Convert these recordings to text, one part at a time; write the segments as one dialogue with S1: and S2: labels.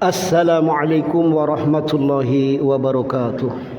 S1: Assalamualaikum warahmatullahi wabarakatuh.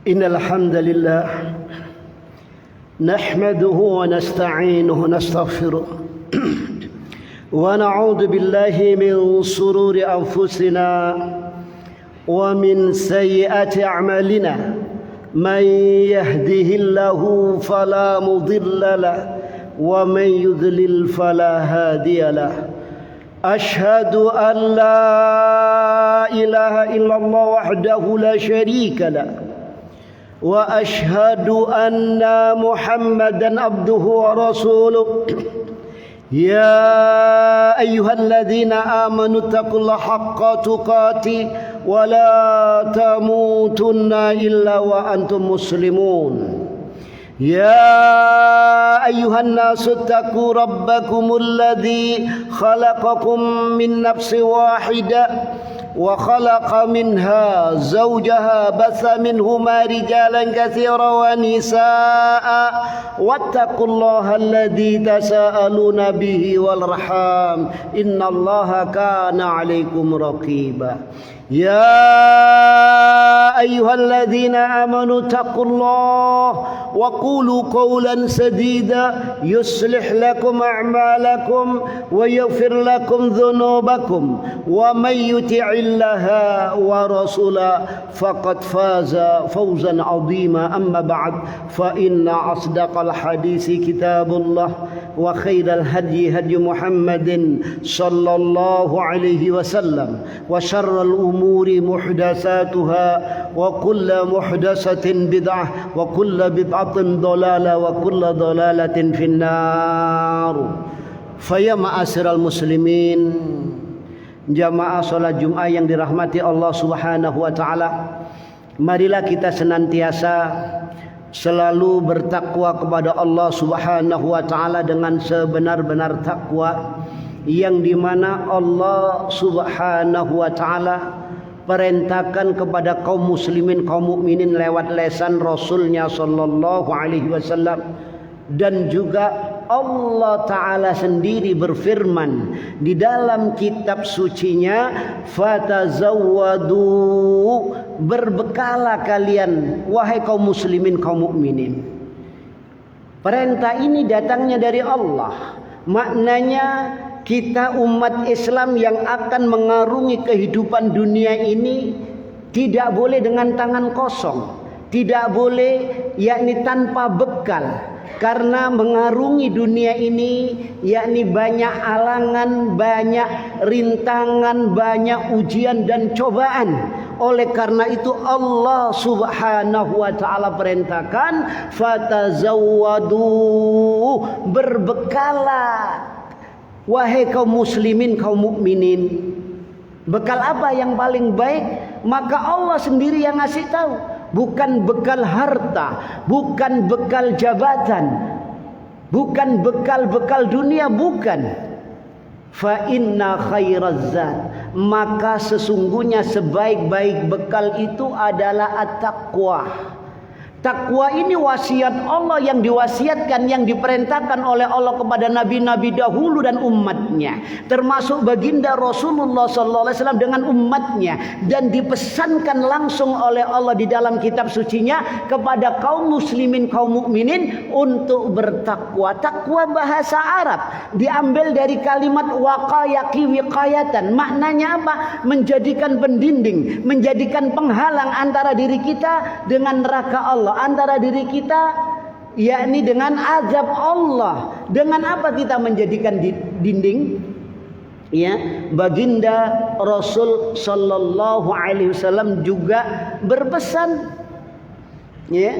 S1: إن الحمد لله نحمده ونستعينه ونستغفره ونعوذ بالله من شرور أنفسنا ومن سيئات أعمالنا من يهده الله فلا مضل له ومن يضلل فلا هادي له أشهد أن لا إله إلا الله وحده لا شريك له وأشهد أن محمدا عبده ورسوله يا أيها الذين آمنوا اتقوا الله حق تقاته ولا تموتن إلا وأنتم مسلمون يا أيها الناس اتقوا ربكم الذي خلقكم من نفس واحدة وخلق منها زوجها بث منهما رجالا كثيرا ونساء واتقوا الله الذي تساءلون به والأرحام إن الله كان عليكم رقيبا يا أيها الذين آمنوا اتقوا الله وقولوا قولا سديدا يصلح لكم أعمالكم ويغفر لكم ذنوبكم ومن يطع الله ورسوله فقد فاز فوزا عظيما أما بعد فإن أصدق الحديث كتاب الله وخير الهدي هدي محمد صلى الله عليه وسلم وشر الأمور محدثاتها وكل محدثة بدعة وكل بدعة ضلالة وكل ضلالة في النار. Faya ma'asyiral muslimin, jamaah salat Jumat yang dirahmati Allah Subhanahu wa taala, marilah kita senantiasa selalu bertakwa kepada Allah Subhanahu wa taala dengan sebenar-benar takwa, yang dimana Allah Subhanahu wa taala perintahkan kepada kaum muslimin kaum mukminin lewat lisan Rasulnya sallallahu alaihi wasallam, dan juga Allah Ta'ala sendiri berfirman di dalam kitab sucinya, fatazawwadu, berbekalah kalian wahai kaum muslimin kaum mukminin. Perintah ini datangnya dari Allah, maknanya kita umat Islam yang akan mengarungi kehidupan dunia ini tidak boleh dengan tangan kosong, tidak boleh yakni tanpa bekal. Karena mengarungi dunia ini yakni banyak alangan, banyak rintangan, banyak ujian dan cobaan. Oleh karena itu Allah Subhanahu wa taala perintahkan fatazawwadu, berbekalah wahai kaum muslimin kaum mukminin. Bekal apa yang paling baik? Maka Allah sendiri yang ngasih tahu. Bukan bekal harta, bukan bekal jabatan, bukan bekal-bekal dunia, bukan. Fa inna khairaz zat, maka sesungguhnya sebaik-baik bekal itu adalah at-taqwa. Takwa ini wasiat Allah yang diwasiatkan, yang diperintahkan oleh Allah kepada nabi-nabi dahulu dan umatnya, termasuk baginda Rasulullah SAW dengan umatnya, dan dipesankan langsung oleh Allah di dalam kitab sucinya kepada kaum muslimin kaum mukminin untuk bertakwa. Takwa bahasa Arab diambil dari kalimat waqayaki wiqayatan. Maknanya apa? Menjadikan pendinding, menjadikan penghalang antara diri kita dengan neraka Allah, antara diri kita yakni dengan azab Allah. Dengan apa kita menjadikan dinding? Ya, baginda Rasul sallallahu alaihi wasallam juga berpesan, ya,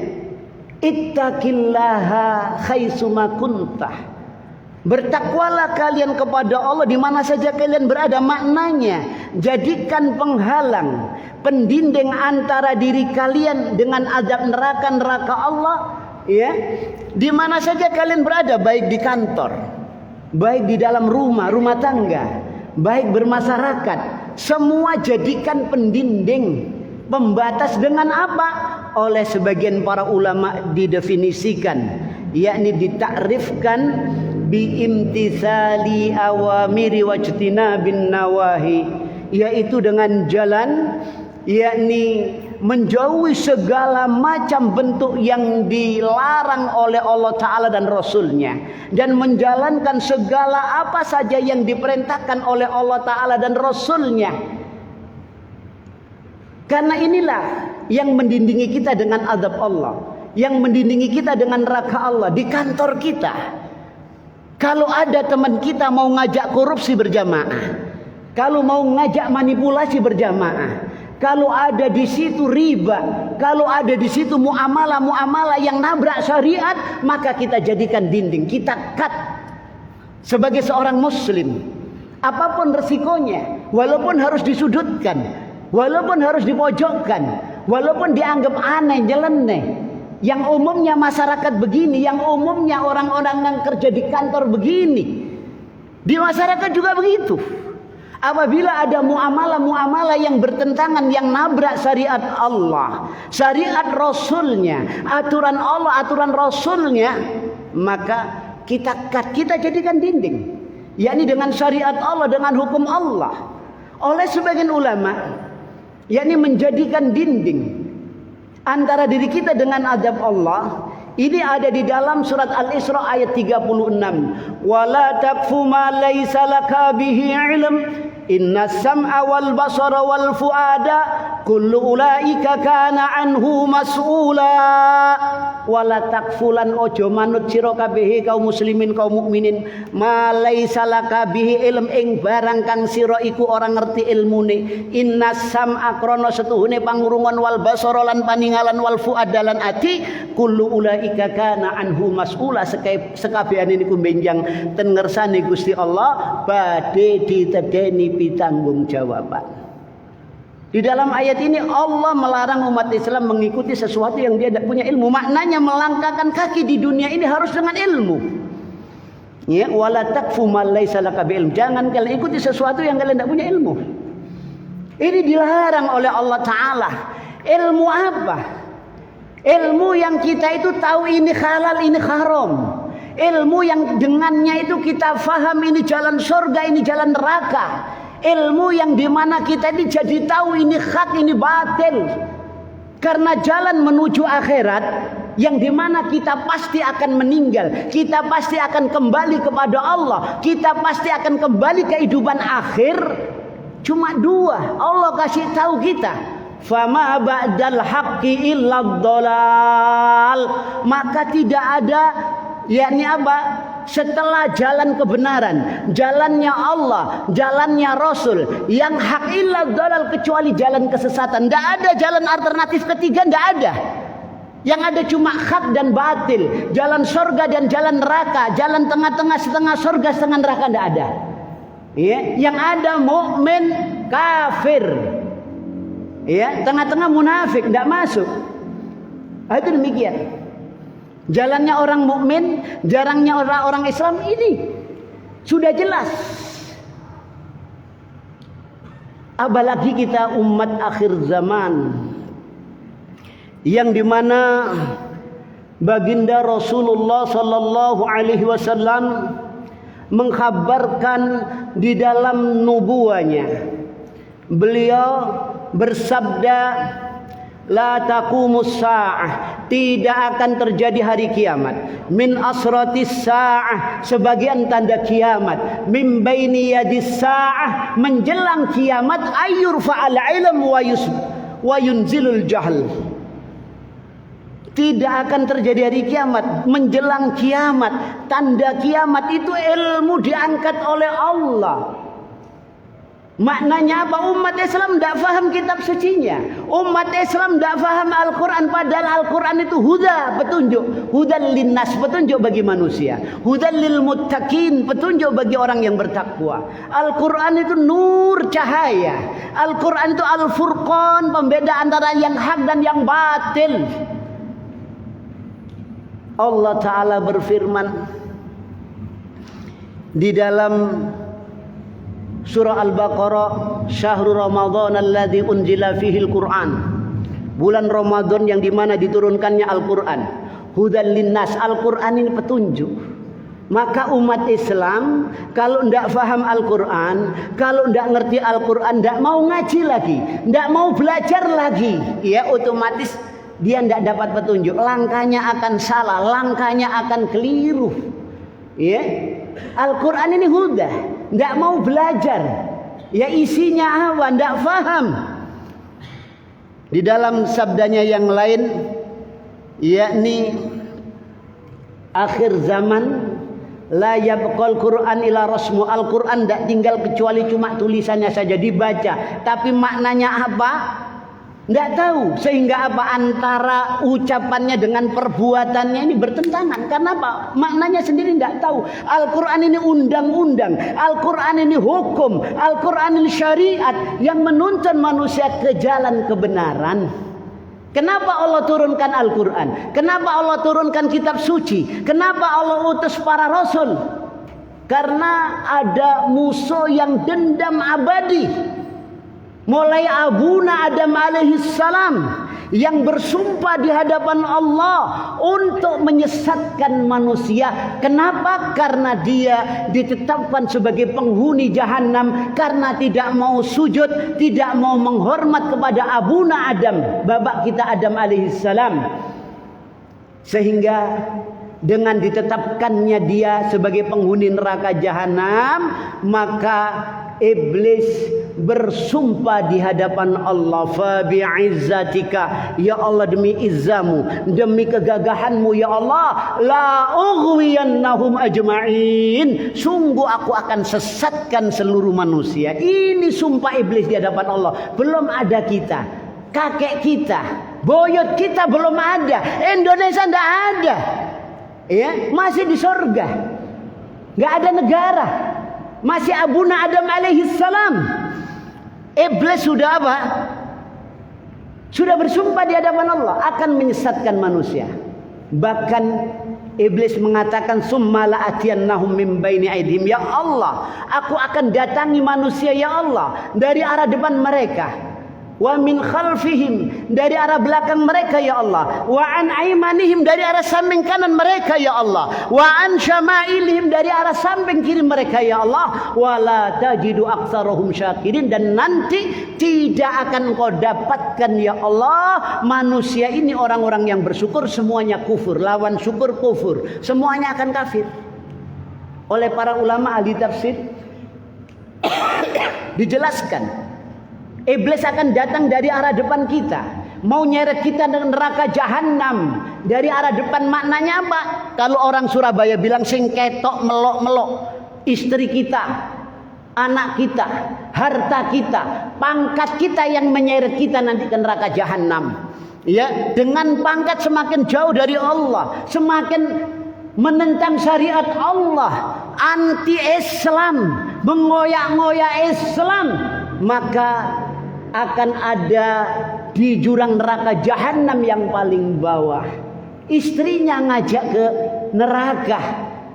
S1: ittaqillaha haitsuma kuntah. Bertakwalah kalian kepada Allah di mana saja kalian berada. Maknanya jadikan penghalang, pendinding antara diri kalian dengan azab neraka Allah, ya, di mana saja kalian berada, baik di kantor, baik di dalam rumah tangga, baik bermasyarakat, semua jadikan pendinding, pembatas. Dengan apa? Oleh sebagian para ulama didefinisikan, yakni ditakrifkan biimtithali awamiri wajtinabin nawahi, yaitu dengan jalan yakni menjauhi segala macam bentuk yang dilarang oleh Allah Ta'ala dan Rasulnya, dan menjalankan segala apa saja yang diperintahkan oleh Allah Ta'ala dan Rasulnya. Karena inilah yang mendindingi kita dengan azab Allah, yang mendindingi kita dengan neraka Allah. Di kantor kita, kalau ada teman kita mau ngajak korupsi berjamaah, kalau mau ngajak manipulasi berjamaah, kalau ada di situ riba, kalau ada di situ muamalah-muamalah yang nabrak syariat, maka kita jadikan dinding, kita cut sebagai seorang muslim. Apapun resikonya, walaupun harus disudutkan, walaupun harus dipojokkan, walaupun dianggap aneh, nyeleneh, yang umumnya masyarakat begini, yang umumnya orang-orang yang kerja di kantor begini, di masyarakat juga begitu. Apabila ada muamalah-muamalah yang bertentangan, yang nabrak syariat Allah, syariat Rasulnya, aturan Allah, aturan Rasulnya, maka kita jadikan dinding, yakni dengan syariat Allah, dengan hukum Allah. Oleh sebagian ulama, yakni menjadikan dinding antara diri kita dengan adab Allah. Ini ada di dalam surat Al-Isra ayat 36. Wala taqfu ma laysa laka bihi ilm, innas sam'a wal basara wal fuada kullu ulaika kana anhu mas'ula. Wala taqfulan ojo manut sira kabeh kaum muslimin kaum mukminin ma laysa laka bihi ilm ing barang kang sira iku ora ngerti ilmune. Innas sam'a krana setuhune pangurungan wal basara lan paningalan wal fuada lan ati kullu ulaika kana anhu mas'ula. Sekabehane niku benjang ten ngersane Gusti Allah badhe ditedeni pitanggungjawaban. Di dalam ayat ini Allah melarang umat Islam mengikuti sesuatu yang dia tidak punya ilmu. Maknanya melangkahkan kaki di dunia ini harus dengan ilmu. Ya, wala taqfu ma laysa laka bi'ilm. Jangan kalian ikuti sesuatu yang kalian tidak punya ilmu. Ini dilarang oleh Allah Ta'ala. Ilmu apa? Ilmu yang kita itu tahu ini halal, ini haram. Ilmu yang dengannya itu kita faham ini jalan surga, ini jalan neraka. Ilmu yang dimana kita ini jadi tahu ini hak, ini batil. Karena jalan menuju akhirat yang dimana kita pasti akan meninggal, kita pasti akan kembali kepada Allah, kita pasti akan kembali kehidupan akhir. Cuma dua Allah kasih tahu kita, fama ba'dal haqqi illa dhalal. Maka tidak ada, yakni apa? Setelah jalan kebenaran, jalannya Allah, jalannya Rasul, yang hak illa dhalal, kecuali jalan kesesatan. Tidak ada jalan alternatif ketiga, tidak ada. Yang ada cuma hak dan batil, jalan surga dan jalan neraka, jalan tengah-tengah, setengah surga setengah neraka, tidak ada. Ya, yang ada mukmin kafir, ya, tengah-tengah munafik, tidak masuk. Itu demikian. Jalannya orang mukmin, jarangnya orang Islam, ini sudah jelas. Apalagi kita umat akhir zaman, yang dimana baginda Rasulullah Sallallahu Alaihi Wasallam mengkhabarkan di dalam nubuwahnya, beliau bersabda, la taqumus sa'ah, tidak akan terjadi hari kiamat. Min asratis sa'ah, sebagian tanda kiamat. Min baini yadis sa'ah, menjelang kiamat, ayyur fa'al ilm wa yunzilul jahl. Tidak akan terjadi hari kiamat, menjelang kiamat. Tanda kiamat itu ilmu diangkat oleh Allah. Maknanya apa? Umat Islam tidak faham kitab sucinya. Umat Islam tidak faham Al-Quran. Padahal Al-Quran itu huda, petunjuk. Hudan linnas, petunjuk bagi manusia. Hudan lil muttaqin, petunjuk bagi orang yang bertakwa. Al-Quran itu nur, cahaya. Al-Quran itu al-furqan, pembeda antara yang hak dan yang batil. Allah Ta'ala berfirman di dalam Surah Al-Baqarah, Syahrul Ramadan alladzi unzila fihil Qur'an. Bulan Ramadan yang dimana diturunkannya Al-Quran. Hudan linnas, Al-Quran ini petunjuk. Maka umat Islam kalau tidak faham Al-Quran, kalau tidak ngerti Al-Quran, tidak mau ngaji lagi, tidak mau belajar lagi, ya otomatis dia tidak dapat petunjuk. Langkahnya akan salah, langkahnya akan keliru. Ya, Al-Quran ini huda, tidak mau belajar, ya isinya apa, tidak faham. Di dalam sabdanya yang lain, yakni akhir zaman, la yabqal Quran ila rasmu, Al-Quran tidak tinggal kecuali cuma tulisannya saja dibaca, tapi maknanya apa? Tidak tahu. Sehingga apa? Antara ucapannya dengan perbuatannya ini bertentangan. Karena apa? Maknanya sendiri tidak tahu. Al-Quran ini undang-undang, Al-Quran ini hukum, Al-Quran ini syariat yang menuntun manusia ke jalan kebenaran. Kenapa Allah turunkan Al-Quran? Kenapa Allah turunkan kitab suci? Kenapa Allah utus para rasul? Karena ada musuh yang dendam abadi. Mulai Abuna Adam alaihissalam yang bersumpah di hadapan Allah untuk menyesatkan manusia. Kenapa? Karena dia ditetapkan sebagai penghuni jahanam karena tidak mau sujud, tidak mau menghormat kepada Abuna Adam, bapak kita Adam alaihissalam. Sehingga dengan ditetapkannya dia sebagai penghuni neraka jahanam, maka iblis bersumpah di hadapan Allah, fa bi'izzatika, ya Allah, demi izzamu, demi kegagahanmu ya Allah, la ughwiyannahum ajma'in, sungguh aku akan sesatkan seluruh manusia. Ini sumpah iblis di hadapan Allah. Belum ada kita, kakek kita, boyot kita belum ada, Indonesia tidak ada, ya, masih di surga, nggak ada negara, masih Abuna Adam alaihissalam. Iblis sudah apa? Sudah bersumpah di hadapan Allah akan menyesatkan manusia. Bahkan iblis mengatakan, summa la'atiyannahum min baini aydihim, ya Allah, aku akan datangi manusia ya Allah dari arah depan mereka, wa min khalfihim, dari arah belakang mereka ya Allah, wa an aimanihim, dari arah samping kanan mereka ya Allah, wa an syama'ilihim, dari arah samping kiri mereka ya Allah, wa la tajidu aktsarahum syakirin, dan nanti tidak akan kau dapatkan ya Allah manusia ini orang-orang yang bersyukur. Semuanya kufur, lawan syukur kufur, semuanya akan kafir. Oleh para ulama ahli tafsir dijelaskan, iblis akan datang dari arah depan kita, mau nyeret kita dengan neraka jahanam dari arah depan. Maknanya apa? Kalau orang Surabaya bilang sing ketok melok-melok, istri kita, anak kita, harta kita, pangkat kita yang menyeret kita nanti ke neraka jahanam. Ya, dengan pangkat semakin jauh dari Allah, semakin menentang syariat Allah, anti Islam, mengoyak-ngoyak Islam, maka akan ada di jurang neraka jahanam yang paling bawah. Istrinya ngajak ke neraka,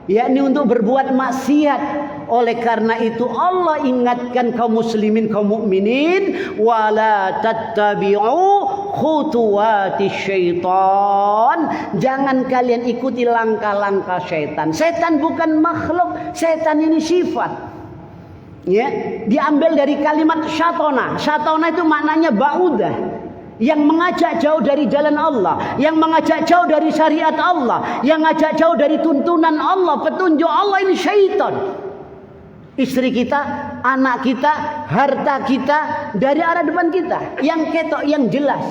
S1: yakni untuk berbuat maksiat. Oleh karena itu Allah ingatkan kaum muslimin, kaum mukminin, wala tattabi'u khutuwati syaitan, jangan kalian ikuti langkah-langkah syaitan. Setan bukan makhluk, setan ini sifat. Ya, diambil dari kalimat syatona. Syatona itu maknanya ba'udah, yang mengajak jauh dari jalan Allah, yang mengajak jauh dari syariat Allah, yang mengajak jauh dari tuntunan Allah, petunjuk Allah. Ini syaitan. Istri kita, anak kita, harta kita, dari arah depan kita, yang ketok, yang jelas.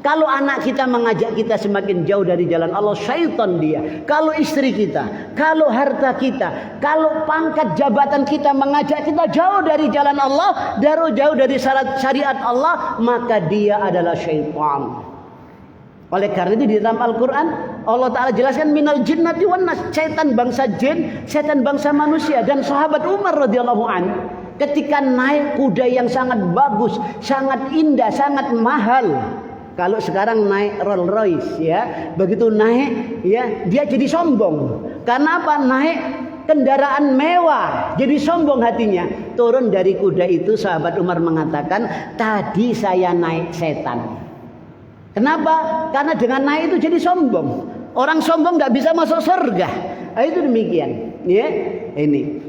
S1: Kalau anak kita mengajak kita semakin jauh dari jalan Allah, syaitan dia. Kalau istri kita, kalau harta kita, kalau pangkat jabatan kita mengajak kita jauh dari jalan Allah, jauh dari syariat Allah, maka dia adalah syaitan. Oleh karena itu di dalam Al-Quran Allah Ta'ala jelaskan, minal jinnati wan nas, syaitan bangsa jin, syaitan bangsa manusia. Dan sahabat Umar radhiyallahu anhu ketika naik kuda yang sangat bagus, sangat indah, sangat mahal. Kalau sekarang naik Rolls Royce, ya, begitu naik, ya, dia jadi sombong. Karena apa? Naik kendaraan mewah, jadi sombong hatinya. Turun dari kuda itu, sahabat Umar mengatakan, tadi saya naik setan. Kenapa? Karena dengan naik itu jadi sombong. Orang sombong nggak bisa masuk surga. Nah, itu demikian, ya. Ini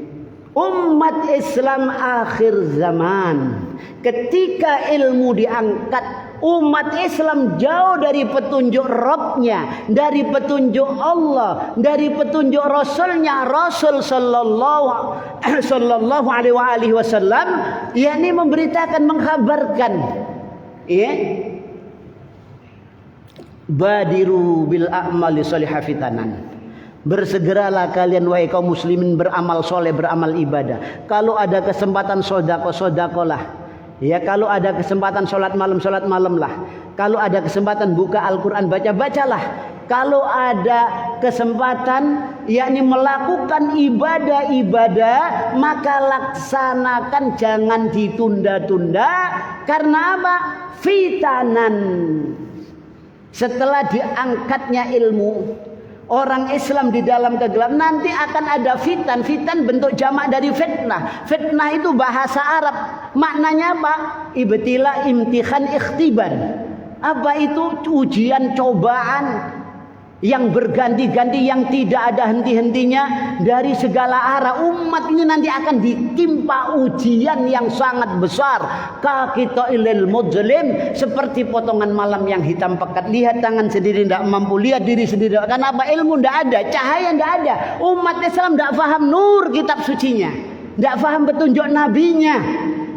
S1: umat Islam akhir zaman, ketika ilmu diangkat, umat Islam jauh dari petunjuk Rabbnya, dari petunjuk Allah, dari petunjuk Rasulnya, Rasul sallallahu alaihi wasallam, yakni memberitakan, mengkhabarkan, ya, badiru bil a'mali sholihah fitanan. Bersegeralah kalian wahai kaum muslimin beramal soleh, beramal ibadah. Kalau ada kesempatan sodako, sodakolah. Ya, kalau ada kesempatan sholat malam lah. Kalau ada kesempatan buka Al-Quran, bacalah. Kalau ada kesempatan yakni melakukan ibadah-ibadah, maka laksanakan, jangan ditunda-tunda. Karena apa? Fitanan. Setelah diangkatnya ilmu, orang Islam di dalam kegelapan, nanti akan ada fitan. Fitan bentuk jamak dari fitnah. Fitnah itu bahasa Arab. Maknanya apa? Ibtila, imtihan, ikhtibar. Apa itu? Ujian, cobaan yang berganti-ganti, yang tidak ada henti-hentinya dari segala arah. Umat ini nanti akan ditimpa ujian yang sangat besar. Kaqita'il mujlim, seperti potongan malam yang hitam pekat. Lihat tangan sendiri tidak mampu, lihat diri sendiri. Karena apa? Ilmu tidak ada, cahaya tidak ada. Umat Islam tidak faham nur kitab sucinya, tidak faham petunjuk nabinya.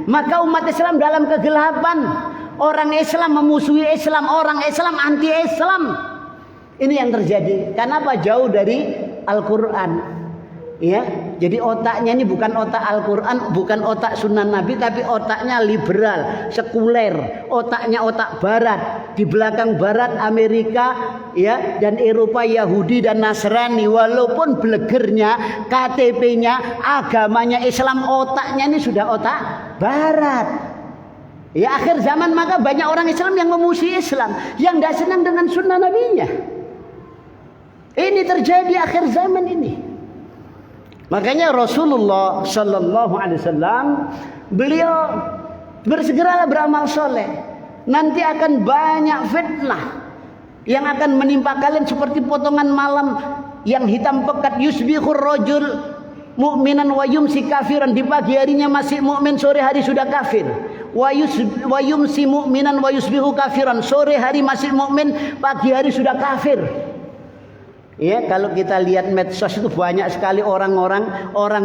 S1: Maka umat Islam dalam kegelapan. Orang Islam memusuhi Islam, orang Islam anti Islam. Ini yang terjadi. Kenapa? Jauh dari Al-Quran. Ya, jadi otaknya ini bukan otak Al-Quran, bukan otak Sunnah Nabi, tapi otaknya liberal, sekuler, otaknya otak Barat. Di belakang Barat Amerika, ya, dan Eropa, Yahudi dan Nasrani. Walaupun blegernya, KTP-nya, agamanya Islam, otaknya ini sudah otak Barat. Ya, akhir zaman maka banyak orang Islam yang memusuhi Islam, yang tidak senang dengan Sunnah Nabinya. Ini terjadi akhir zaman ini. Makanya Rasulullah Sallallahu Alaihi Wasallam, beliau bersegeralah beramal soleh. Nanti akan banyak fitnah yang akan menimpa kalian seperti potongan malam yang hitam pekat. Yusbihur rajul mu'minan wa yumsi kafiran. Di pagi harinya masih mukmin, sore hari sudah kafir. Wa yumsi mu'minan wa yusbihu kafiran. Sore hari masih mukmin, pagi hari sudah kafir. Ya, kalau kita lihat medsos itu banyak sekali orang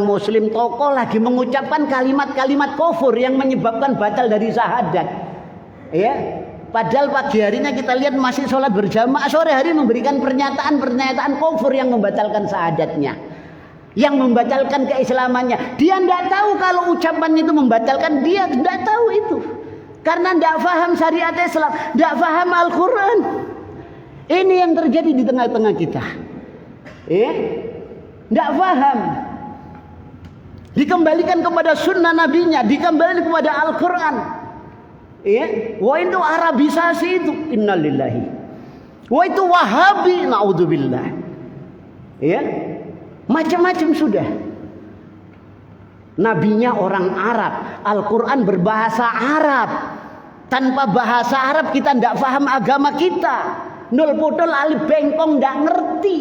S1: muslim, tokoh lagi mengucapkan kalimat-kalimat kufur yang menyebabkan batal dari syahadat. Ya, padahal pagi harinya kita lihat masih sholat berjamaah, sore hari memberikan pernyataan kufur yang membatalkan syahadatnya, yang membatalkan keislamannya. Dia tidak tahu kalau ucapan itu membatalkan, dia tidak tahu itu. Karena tidak faham syariat Islam, tidak faham Al-Quran. Ini yang terjadi di tengah-tengah kita. Tidak faham. Dikembalikan kepada sunnah nabinya, dikembalikan kepada Al-Quran. Wah, itu Arabisasi itu, innalillahi. Wah, itu Wahabi, naudzubillah. Macam-macam sudah. Nabinya orang Arab, Al-Quran berbahasa Arab. Tanpa bahasa Arab kita tidak faham agama kita. Nol potol alif bengkong tidak ngerti.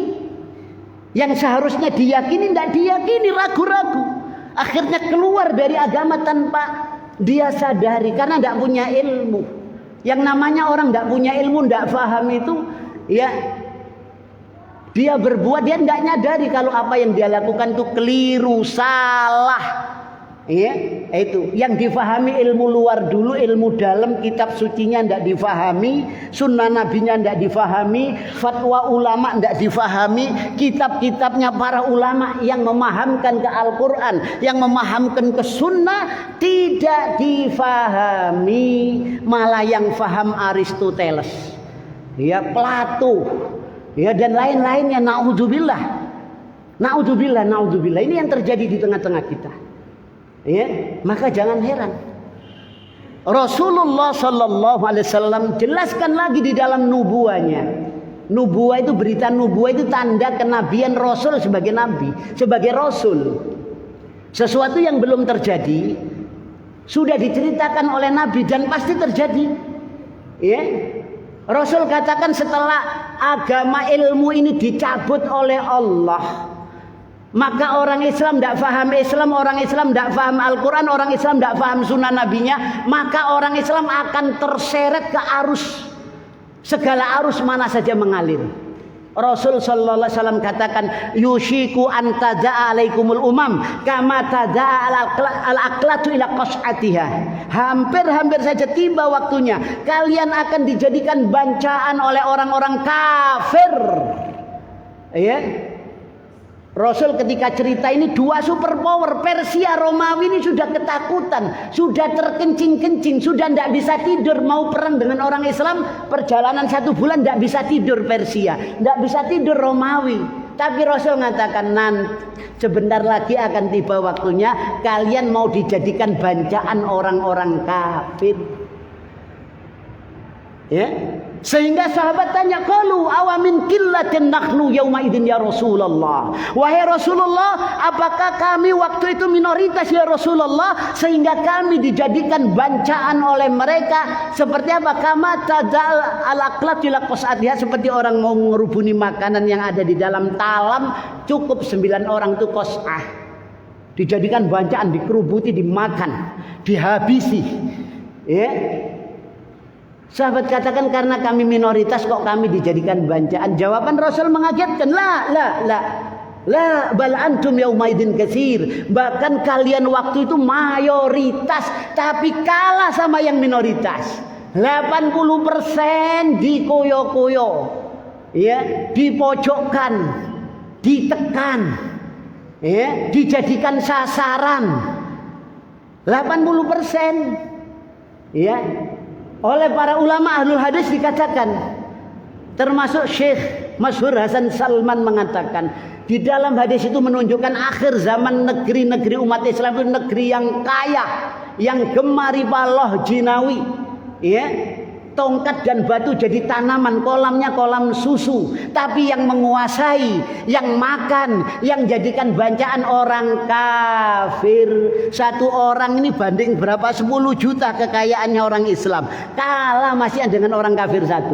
S1: Yang seharusnya diyakini tidak diyakini, ragu-ragu. Akhirnya keluar dari agama tanpa dia sadari, karena tidak punya ilmu. Yang namanya orang tidak punya ilmu, tidak faham itu, ya, dia berbuat, dia tidak nyadari kalau apa yang dia lakukan itu keliru, salah. Itu yang difahami ilmu luar dulu, ilmu dalam kitab sucinya tidak difahami, sunnah nabinya tidak difahami, fatwa ulama tidak difahami, kitab-kitabnya para ulama yang memahamkan ke Al-Quran, yang memahamkan ke sunnah tidak difahami. Malah yang faham Aristoteles, ya, Plato, ya, dan lain-lainnya. Naudzubillah. Ini yang terjadi di tengah-tengah kita. Maka jangan heran. Rasulullah Sallallahu Alaihi Wasallam jelaskan lagi di dalam nubuahnya. Nubuah itu, berita nubuah itu tanda kenabian Rasul sebagai nabi, sebagai Rasul. Sesuatu yang belum terjadi sudah diceritakan oleh Nabi dan pasti terjadi. Rasul katakan setelah agama ilmu ini dicabut oleh Allah, maka orang Islam tidak faham Islam, orang Islam tidak faham Al-Quran, orang Islam tidak faham sunnah nabinya, maka orang Islam akan terseret ke arus, segala arus mana saja mengalir. Rasul Sallallahu Alaihi Wasallam katakan, yushiku an tadaa alaikumul umam kama tadaa al-aqlatu ila qas'atiha. Hampir saja tiba waktunya kalian akan dijadikan bancaan oleh orang-orang kafir. Rasul ketika cerita ini, dua superpower Persia Romawi ini sudah ketakutan, sudah terkencing-kencing, sudah tidak bisa tidur, mau perang dengan orang Islam, perjalanan 1 bulan tidak bisa tidur Persia, tidak bisa tidur Romawi. Tapi Rasul mengatakan, nanti sebentar lagi akan tiba waktunya kalian mau dijadikan bancaan orang-orang kafir. Ya, sehingga sahabat tanya, qalu awamin qillatin nahnu yauma idzin ya Rasulullah. Wahai Rasulullah, apakah kami waktu itu minoritas ya Rasulullah sehingga kami dijadikan bancaan oleh mereka? Seperti apa? Kama tadal al-aqlat ila qas'atiha, seperti orang mau ngerubuni makanan yang ada di dalam talam, cukup 9 orang itu qas'ah. Dijadikan bancaan, dikerubuti, dimakan, dihabisi. Ya. Sahabat katakan, karena kami minoritas kok kami dijadikan bancaan. Jawaban Rasul mengagetkan, la bal antum yaumaidin katsir. Bahkan kalian waktu itu mayoritas tapi kalah sama yang minoritas. 80% dikoyo-koyo, ya, dipojokkan, ditekan, ya, dijadikan sasaran. 80%, ya. Oleh para ulama ahlul hadis dikatakan, termasuk Syekh masyhur Hasan Salman mengatakan, di dalam hadis itu menunjukkan akhir zaman negeri-negeri umat Islam itu negeri yang kaya, yang gemar riba jinawi, ya. Tongkat dan batu jadi tanaman, kolamnya kolam susu. Tapi yang menguasai, yang makan, yang jadikan bancaan orang kafir. 1 orang ini banding berapa? 10 juta kekayaannya orang Islam. Kalah masih dengan orang kafir 1.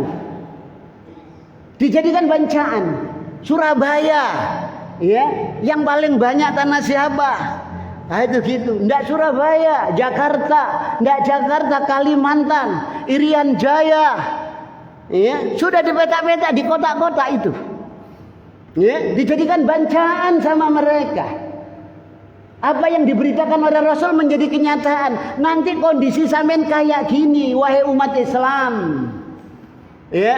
S1: Dijadikan bancaan. Surabaya, ya, yang paling banyak tanah siapa? Nah, itu gitu. Ndak Surabaya, Jakarta, ndak Jakarta, Kalimantan, Irian Jaya. Ya, sudah dipetak-petak di kota-kota itu. Ya, dijadikan bancaan sama mereka. Apa yang diberitakan oleh Rasul menjadi kenyataan. Nanti kondisi sampean kayak gini, wahai umat Islam. Ya.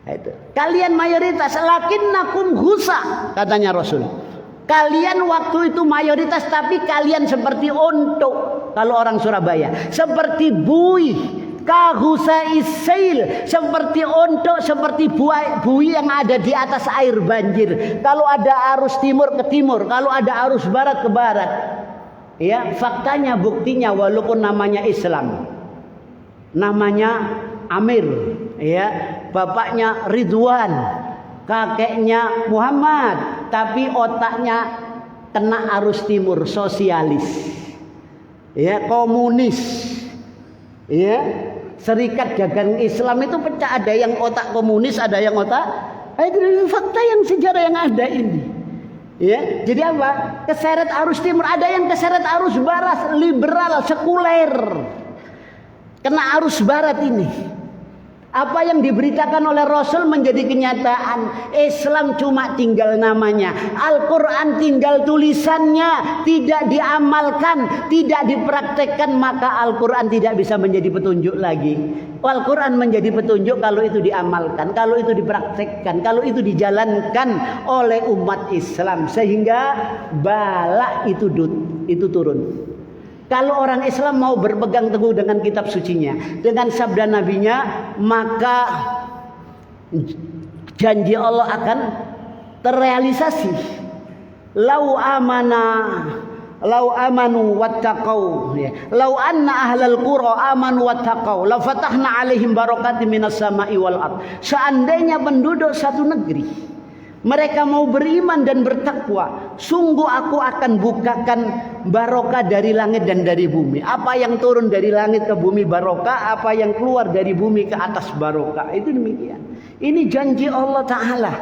S1: Itu. Kalian mayoritas, lakinnakum husa, katanya Rasul. Kalian waktu itu mayoritas tapi kalian seperti ontok kalau orang Surabaya, seperti buih, kahusa isail, seperti ontok, seperti buih yang ada di atas air banjir. Kalau ada arus timur ke timur, kalau ada arus barat ke barat. Ya, faktanya, buktinya, walaupun namanya Islam, namanya Amir, ya, bapaknya Ridwan, kakeknya Muhammad, tapi otaknya kena arus timur, sosialis, ya, komunis, ya. Serikat Dagang Islam itu pecah, ada yang otak komunis, ada yang otak, itu fakta yang sejarah yang ada ini, ya. Jadi apa? Keseret arus timur, ada yang keseret arus barat, liberal, sekuler, kena arus barat ini. Apa yang diberitakan oleh Rasul menjadi kenyataan. Islam cuma tinggal namanya, Al-Quran tinggal tulisannya, tidak diamalkan, tidak dipraktekkan, maka Al-Quran tidak bisa menjadi petunjuk lagi. Al-Quran menjadi petunjuk kalau itu diamalkan, kalau itu dipraktekkan, kalau itu dijalankan oleh umat Islam, sehingga bala itu turun. Kalau orang Islam mau berpegang teguh dengan kitab sucinya, dengan sabda nabinya, maka janji Allah akan terrealisasi. Lau amanu wattaqau, ya. Lau anna ahlal qura amanu wattaqau, la fatahna alaihim barakatim minas sama'i wal ard. Seandainya penduduk satu negeri mereka mau beriman dan bertakwa, sungguh aku akan bukakan barokah dari langit dan dari bumi. Apa yang turun dari langit ke bumi barokah, apa yang keluar dari bumi ke atas barokah. Itu demikian. Ini janji Allah Ta'ala,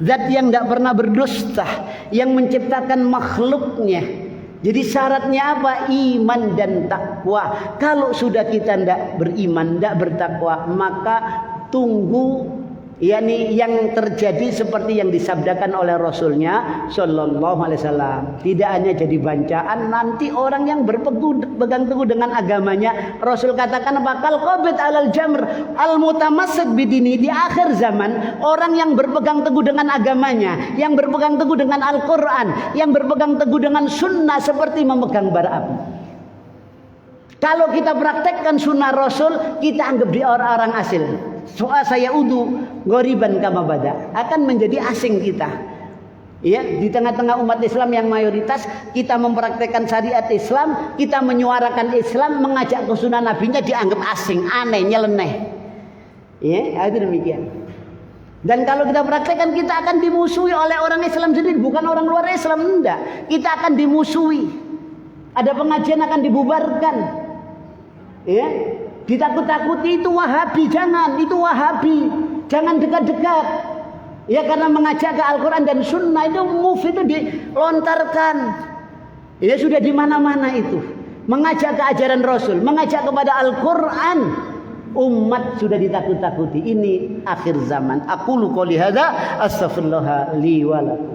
S1: zat yang tidak pernah berdusta, yang menciptakan makhluknya. Jadi syaratnya apa? Iman dan takwa. Kalau sudah kita tidak beriman, tidak bertakwa, maka tunggu yakni yang terjadi seperti yang disabdakan oleh Rasulnya Sallallahu Alaihi Wasallam. Tidak hanya jadi bancaan, nanti orang yang berpegang teguh dengan agamanya, Rasul katakan bakal qabid alal jamr al mutamassik bidini, di akhir zaman orang yang berpegang teguh dengan agamanya, yang berpegang teguh dengan Al-Quran, yang berpegang teguh dengan sunnah seperti memegang bara api. Kalau kita praktekkan sunnah Rasul, kita anggap dia orang-orang asing. Soal saya udu goriban kama bada, akan menjadi asing kita. Ya, di tengah-tengah umat Islam yang mayoritas, kita mempraktekkan syariat Islam, kita menyuarakan Islam, mengajak ke sunnah nabinya, dianggap asing, aneh, nyeleneh. Ya, itu demikian. Dan kalau kita praktekkan, kita akan dimusuhi oleh orang Islam sendiri, bukan orang luar Islam, enggak. Kita akan dimusuhi. Ada pengajian akan dibubarkan. Ya, ditakut-takuti itu Wahabi, jangan, itu Wahabi, jangan dekat-dekat. Ya, karena mengajak ke Al-Quran dan Sunnah itu move itu dilontarkan. Ya, sudah di mana-mana itu. Mengajak ke ajaran Rasul, mengajak kepada Al-Quran, umat sudah ditakut-takuti. Ini akhir zaman. Aqulu qouli hadza astaghfirullah li wa lakum.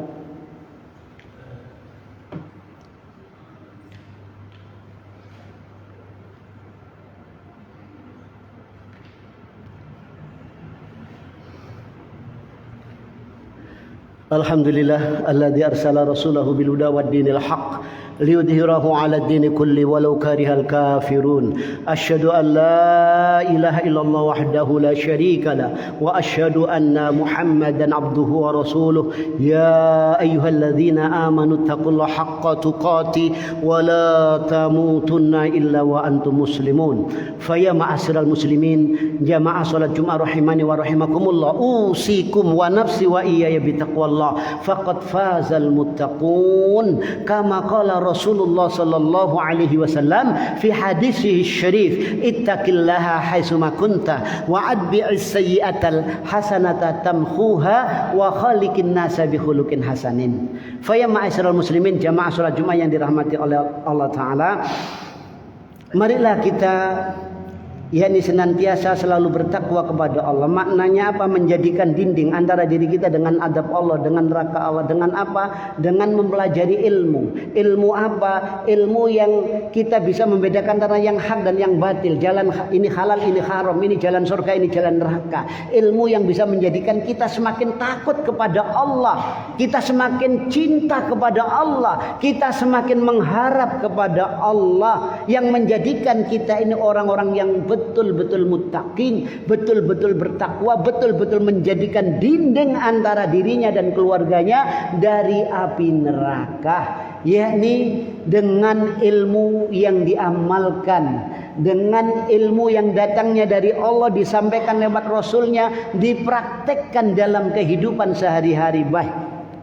S1: Alhamdulillah alladzi arsala rasulahu bil huda wad dinil haqq liyudhhirahu 'ala ad-din kulli walau karihal kafirun. Asyhadu an la ilaha illallah wahdahu la syarika lah wa asyhadu anna Muhammadan abduhu wa rasuluh. Ya ayyuhalladzina amanu taqullaha haqqa tuqatih wa la tamutunna illa wa antum muslimun. Faya ma'asyiral muslimin, jamaah salat Jumat rahimani wa rahimakumullah, usikum wa nafsi wa iyaya bitaqwallah. Faqad fazal muttaqun kama qala Rasulullah sallallahu alaihi wasallam fi hadisihi syarif, ittaqillaha haitsuma kunta wa adbi'is sayyi'atal hasanata tamhuha wa khaliqin nasa bi khuluqin hasanin. Fa ya ma'asyiral muslimin, jamaah salat Jumat yang dirahmati oleh Allah taala, marilah kita yakni senantiasa selalu bertakwa kepada Allah. Maknanya apa? Menjadikan dinding antara diri kita dengan adab Allah, dengan neraka Allah. Dengan apa? Dengan mempelajari ilmu. Ilmu apa? Ilmu yang kita bisa membedakan antara yang hak dan yang batil. Jalan ini halal, ini haram, ini jalan surga, ini jalan neraka. Ilmu yang bisa menjadikan kita semakin takut kepada Allah, kita semakin cinta kepada Allah, kita semakin mengharap kepada Allah, yang menjadikan kita ini orang-orang yang betul-betul muttaqin, betul-betul bertakwa, betul-betul menjadikan dinding antara dirinya dan keluarganya dari api neraka, yakni dengan ilmu yang diamalkan, dengan ilmu yang datangnya dari Allah, disampaikan lewat Rasulnya, dipraktekkan dalam kehidupan sehari-hari,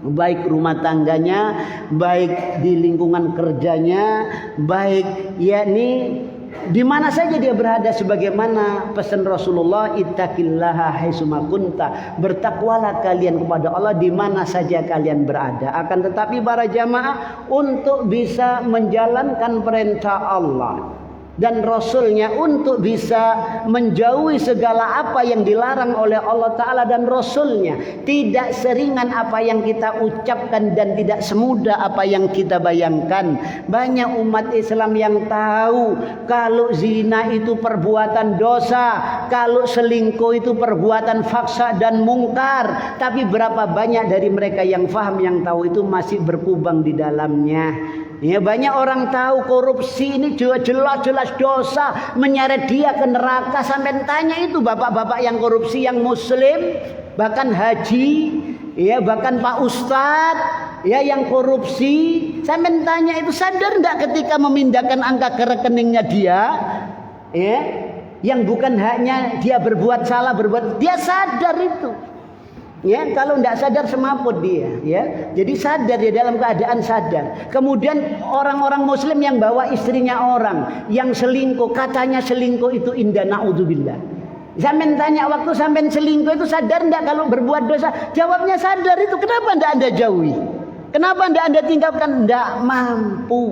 S1: baik rumah tangganya, baik di lingkungan kerjanya, baik yakni di mana saja dia berada, sebagaimana pesan Rasulullah, ittaqillaha haitsuma kunta, bertakwalah kalian kepada Allah di mana saja kalian berada. Akan tetapi para jamaah, untuk bisa menjalankan perintah Allah dan Rasulnya, untuk bisa menjauhi segala apa yang dilarang oleh Allah Ta'ala dan Rasulnya, tidak seringan apa yang kita ucapkan dan tidak semudah apa yang kita bayangkan. Banyak umat Islam yang tahu kalau zina itu perbuatan dosa, kalau selingkuh itu perbuatan faksa dan mungkar, tapi berapa banyak dari mereka yang faham, yang tahu itu masih berkubang di dalamnya. Ya, banyak orang tahu korupsi ini jelas-jelas dosa, menyeret dia ke neraka. Sampai tanya itu bapak-bapak yang korupsi, yang muslim, bahkan haji, ya bahkan Pak Ustadz, ya yang korupsi, sampai tanya itu sadar enggak ketika memindahkan angka ke rekeningnya dia, ya, yang bukan hanya dia berbuat salah, dia sadar itu. Ya, kalau tidak sadar semaput dia, ya. Jadi sadar, dia dalam keadaan sadar. Kemudian orang-orang muslim yang bawa istrinya orang, yang selingkuh, katanya selingkuh itu indah, naudzubillah. Sampai tanya, waktu sampai selingkuh itu sadar tidak kalau berbuat dosa? Jawabnya sadar itu. Kenapa tidak Anda jauhi? Kenapa tidak Anda tinggalkan? Tidak mampu.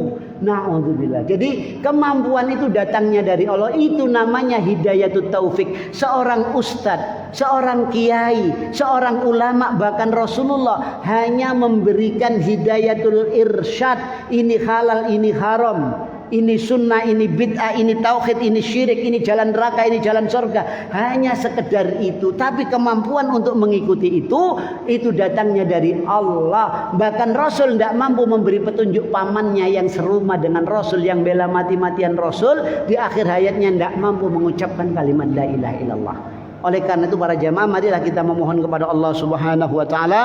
S1: Na'udzubillah. Jadi kemampuan itu datangnya dari Allah. Itu namanya hidayatut taufik. Seorang ustadz, seorang kiai, seorang ulama, bahkan Rasulullah hanya memberikan hidayatul irsyad. Ini halal, ini haram, ini sunnah, ini bid'ah, ini tauhid, ini syirik, ini jalan neraka, ini jalan surga. Hanya sekedar itu. Tapi kemampuan untuk mengikuti itu datangnya dari Allah. Bahkan Rasul tidak mampu memberi petunjuk pamannya yang serumah dengan Rasul, yang bela mati-matian Rasul. Di akhir hayatnya tidak mampu mengucapkan kalimat la ilaha illallah. Oleh karena itu para jamaah, marilah kita memohon kepada Allah Subhanahu wa taala.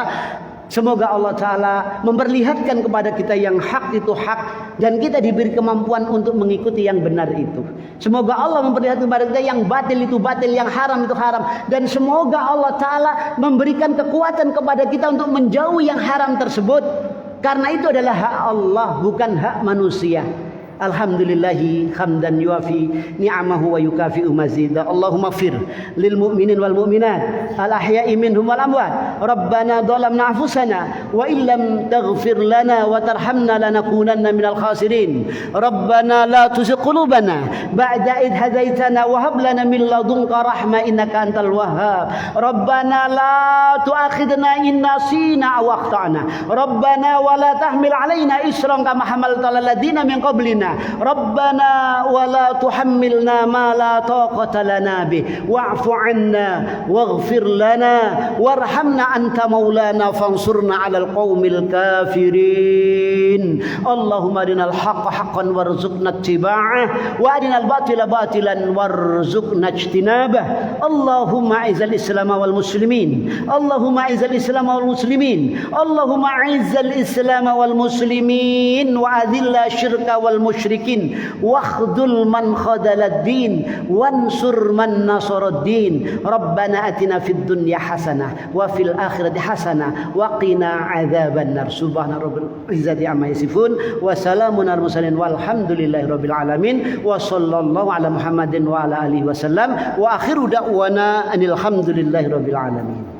S1: Semoga Allah Ta'ala memperlihatkan kepada kita yang hak itu hak, dan kita diberi kemampuan untuk mengikuti yang benar itu. Semoga Allah memperlihatkan kepada kita yang batil itu batil, yang haram itu haram. Dan semoga Allah Ta'ala memberikan kekuatan kepada kita untuk menjauhi yang haram tersebut. Karena itu adalah hak Allah, bukan hak manusia. Alhamdulillahi hamdan yuafi ni'amahu wa yukafi'u mazida. Allahumma fir lil mu'minin wal mu'minat al ahya'i minhum wal amwat. Rabbana dhalamna anfusana wa illam taghfir lana wa tarhamna lanakunanna minal khasirin. Rabbana la tuzigh qulubana ba'da idh hadaitana wa hab lana min ladunka rahmah innaka antal wahhab. Rabbana la tu'akhidna in nasina aw akhtana. Rabbana wa la tahmil alaina isran kama hamalta 'alal ladzina min qablina. Rabbana wa la tuhammilna ma la taqata lana bih wa'fu 'anna waghfir lana warhamna anta maulana fansurna 'alal qaumil kafirin. Allahumma arinal haqqa haqqan warzuqna ittiba'ah wa arinal batila batilan warzuqna ijtinabah. Allahumma a'izzal islam wal muslimin. Allahumma a'izzal islam wal muslimin. Allahumma a'izzal islam wal muslimin wa adhilla syirka wal musyrikin wakhdul man khadalad din wansur man nasarad din. Rabbana atina fid dunya hasanah wa fil akhirati hasanah wa qina adzabannar. Subhana rabbil izzati amma yasifun wa salamun alal mursalin walhamdulillahi rabbil alamin wa sallallahu ala Muhammadin wa ala alihi wasallam wa akhiru da'wana anil hamdulillahi rabbil alamin.